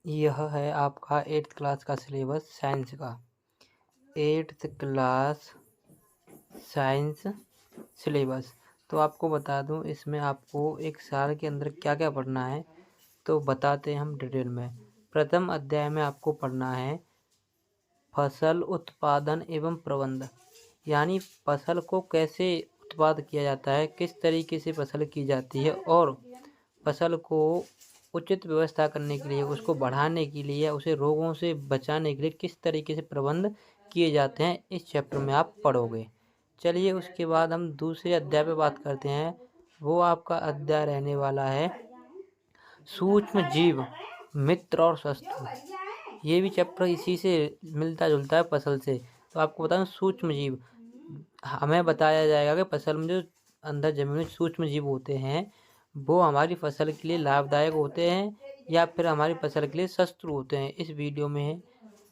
यह है आपका 8th क्लास का सिलेबस साइंस का। 8th class science syllabus. तो आपको बता दूं इसमें आपको एक साल के अंदर क्या क्या पढ़ना है, तो बताते हैं हम डिटेल में। प्रथम अध्याय में आपको पढ़ना है फसल उत्पादन एवं प्रबंधन, यानी फसल को कैसे उत्पाद किया जाता है, किस तरीके से फसल की जाती है और फसल को उचित व्यवस्था करने के लिए, उसको बढ़ाने के लिए या उसे रोगों से बचाने के लिए किस तरीके से प्रबंध किए जाते हैं, इस चैप्टर में आप पढ़ोगे। चलिए उसके बाद हम दूसरे अध्याय पे बात करते हैं। वो आपका अध्याय रहने वाला है सूक्ष्म जीव, मित्र और शत्रु। ये भी चैप्टर इसी से मिलता जुलता है फसल से। तो आपको बता दूं सूक्ष्म जीव हमें बताया जाएगा कि फसल में जो अंदर जमीन में सूक्ष्म जीव होते हैं वो हमारी फसल के लिए लाभदायक होते हैं या फिर हमारी फसल के लिए शत्रु होते हैं, इस वीडियो में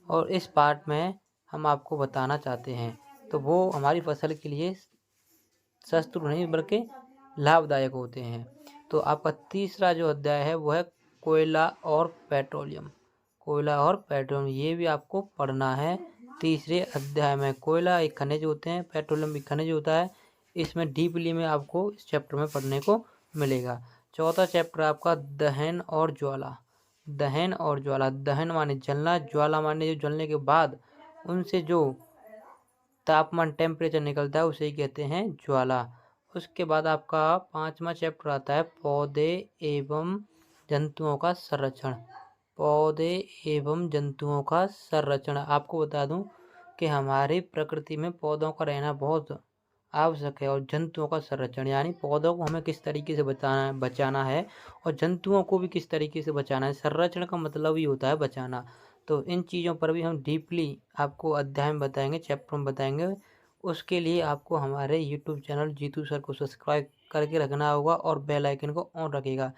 और इस पार्ट में हम आपको बताना चाहते हैं। तो वो हमारी फसल के लिए शत्रु नहीं बल्कि लाभदायक होते हैं। तो आपका तीसरा जो अध्याय है वो है कोयला और पेट्रोलियम। कोयला और पेट्रोलियम ये भी आपको पढ़ना है तीसरे अध्याय में। कोयला एक खनिज होते हैं, पेट्रोलियम भी खनिज होता है। इसमें डीपली में आपको इस चैप्टर में पढ़ने को मिलेगा। चौथा चैप्टर आपका दहन और ज्वाला। दहन और ज्वाला, दहन माने जलना, ज्वाला माने जो जलने के बाद उनसे जो तापमान टेम्परेचर निकलता है उसे कहते हैं ज्वाला। उसके बाद आपका पांचवा चैप्टर आता है पौधे एवं जंतुओं का संरक्षण। पौधे एवं जंतुओं का संरक्षण। आपको बता दूं कि हमारी प्रकृति में पौधों का रहना बहुत आवश्यक है और जंतुओं का संरक्षण यानी पौधों को हमें किस तरीके से बचाना है और जंतुओं को भी किस तरीके से बचाना है। संरक्षण का मतलब ही होता है बचाना। तो इन चीज़ों पर भी हम डीपली आपको अध्याय में बताएंगे, चैप्टर में बताएंगे। उसके लिए आपको हमारे यूट्यूब चैनल जीतू सर को सब्सक्राइब करके रखना होगा और बेल आइकन को ऑन रखेगा।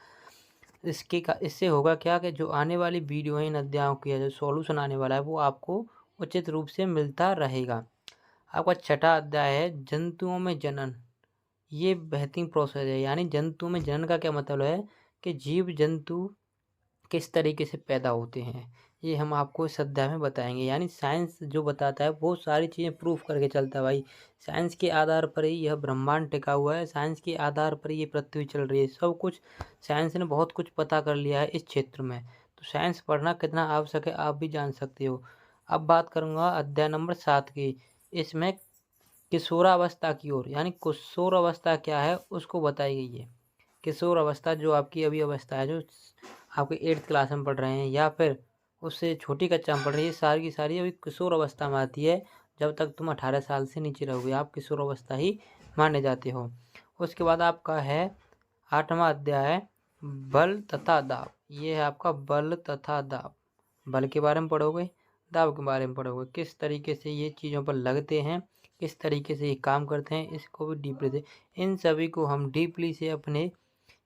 इससे होगा क्या कि जो आने वाली वीडियो है इन अध्यायों की जो सॉल्यूशन आने वाला है वो आपको उचित रूप से मिलता रहेगा। आपका छठा अध्याय है जंतुओं में जनन। ये बेहतरीन प्रोसेस है, यानी जंतुओं में जनन का क्या मतलब है कि जीव जंतु किस तरीके से पैदा होते हैं, ये हम आपको इस अध्याय में बताएंगे। यानी साइंस जो बताता है वो सारी चीज़ें प्रूफ करके चलता है भाई। साइंस के आधार पर ही यह ब्रह्मांड टिका हुआ है, साइंस के आधार पर ये पृथ्वी चल रही है। सब कुछ साइंस ने बहुत कुछ पता कर लिया है इस क्षेत्र में। तो साइंस पढ़ना कितना आवश्यक है आप भी जान सकते हो। अब बात करूँगा अध्याय नंबर 7 की। इसमें किशोरावस्था की ओर, यानी किशोरावस्था क्या है उसको बताई गई है। किशोर अवस्था जो आपकी अभी अवस्था है, जो आपके 8th क्लास में पढ़ रहे हैं या फिर उससे छोटी कक्षा में पढ़ रही है, सारी की सारी अभी किशोर अवस्था में आती है। जब तक तुम 18 साल से नीचे रहोगे आप किशोर अवस्था ही माने जाते हो। उसके बाद आपका है 8वां अध्याय बल तथा दाब। ये है आपका बल तथा दाब। बल के बारे में पढ़ोगे, दाब के बारे में पढ़ोगे, किस तरीके से ये चीज़ों पर लगते हैं, किस तरीके से ये काम करते हैं, इसको भी डीपली से इन सभी को हम डीपली से अपने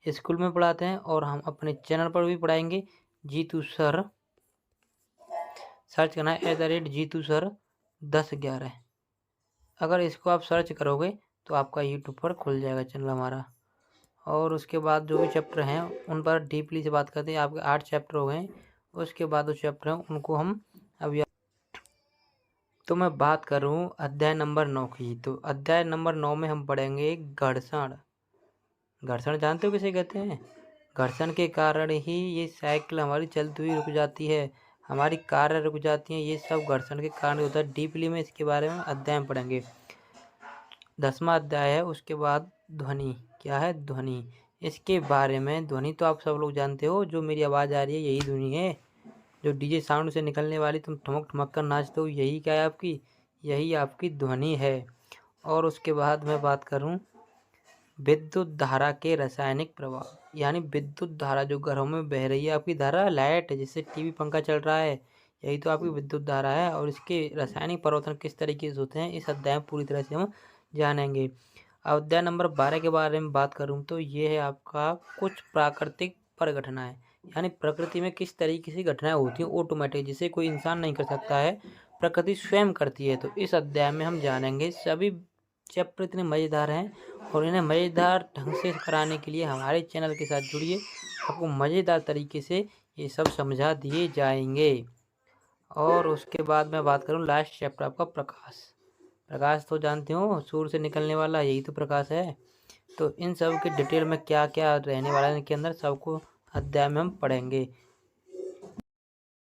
स्कूल में पढ़ाते हैं और हम अपने चैनल पर भी पढ़ाएंगे। जीतू सर सर्च करना है @जीतू सर 1011। अगर इसको आप सर्च करोगे तो आपका यूट्यूब पर खुल जाएगा चैनल हमारा। और उसके बाद जो भी चैप्टर हैं उन पर डीपली से बात करते हैं। आपके 8 चैप्टर हो गए। उसके बाद जो चैप्टर हैं उनको हम अभी तो मैं बात करूं अध्याय नंबर 9 की। तो अध्याय नंबर 9 में हम पढ़ेंगे घर्षण। घर्षण जानते हो किसे कहते हैं? घर्षण के कारण ही ये साइकिल हमारी चलती हुई रुक जाती है, हमारी कार रुक जाती हैं। ये सब घर्षण के कारण होता है। डीपली में इसके बारे में अध्याय में पढ़ेंगे। 10वां अध्याय है। उसके बाद ध्वनि। क्या है? ध्वनि। इसके बारे में ध्वनि तो आप सब लोग जानते हो, जो मेरी आवाज़ आ रही है यही ध्वनि है। जो डीजे साउंड से निकलने वाली तुम ठुमक ठुमक कर नाचते हो, यही क्या है आपकी? यही आपकी ध्वनि है। और उसके बाद मैं बात करूं विद्युत धारा के रासायनिक प्रभाव, यानी विद्युत धारा जो घरों में बह रही है, आपकी धारा लाइट है जिससे टीवी पंखा चल रहा है, यही तो आपकी विद्युत धारा है। और इसके रासायनिक परिवर्तन किस तरीके से होते हैं इस अध्याय में पूरी तरह से हम जानेंगे। अध्याय नंबर 12 के बारे में बात करूं तो ये है आपका कुछ प्राकृतिक परिघटनाएं, यानी प्रकृति में किस तरीके से घटनाएं होती हैं ऑटोमेटिक, जिसे कोई इंसान नहीं कर सकता है, प्रकृति स्वयं करती है। तो इस अध्याय में हम जानेंगे। सभी चैप्टर इतने मज़ेदार हैं और इन्हें मज़ेदार ढंग से कराने के लिए हमारे चैनल के साथ जुड़िए। आपको मज़ेदार तरीके से ये सब समझा दिए जाएंगे। और उसके बाद मैं बात करूँ लास्ट चैप्टर आपका प्रकाश। प्रकाश तो जानते हो सूर्य से निकलने वाला, यही तो प्रकाश है। तो इन सब के डिटेल में क्या क्या रहने वाला है इनके अंदर, सबको अध्याय में हम पढ़ेंगे।